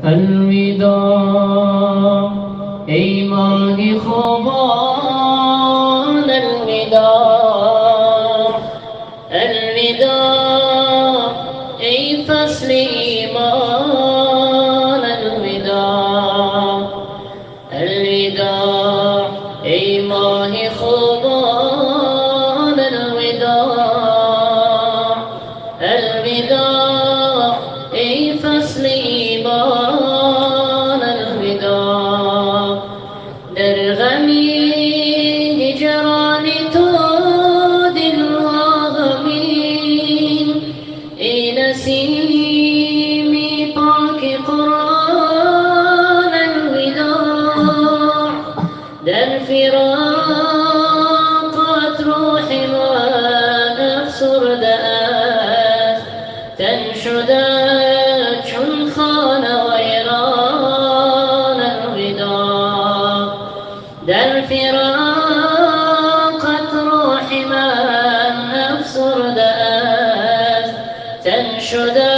الوداع ای ماه خوبان الوداع الوداع ای فصل ایمان الوداع الوداع ای ماه خوبان الوداع الوداع ای فصل ایمان الوداع در غمی هجران تو دل غمین ای نسیمی پاک قرآن الوداع در فراقت روح من افسرده است تن شده چون خانه ویران الوداع در فراقت روح من افسرده است تن شده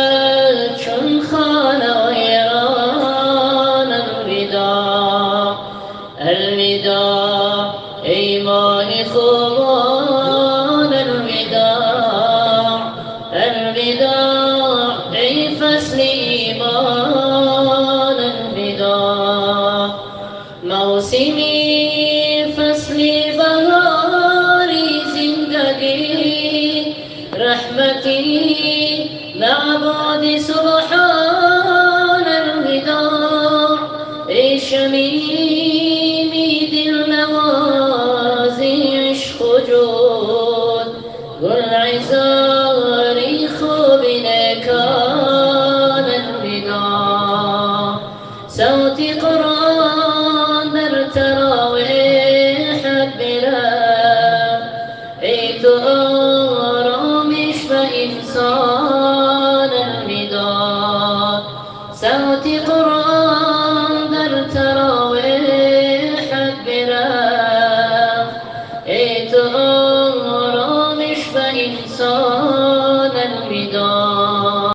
چون خانه ویران الوداع الوداع ای ماه خوبان الوداع الوداع ای فصل ایمان الوداع موسمی فصل بهاری زندگی رحمتی معبود سبحان الوداع ای شمیمی دل نوازی عشق و جود گل عذاری خوب نکان الوداع صوت قرآن در تراویحت بلند ای تو آرامش و انسان الوداع صوت قرآن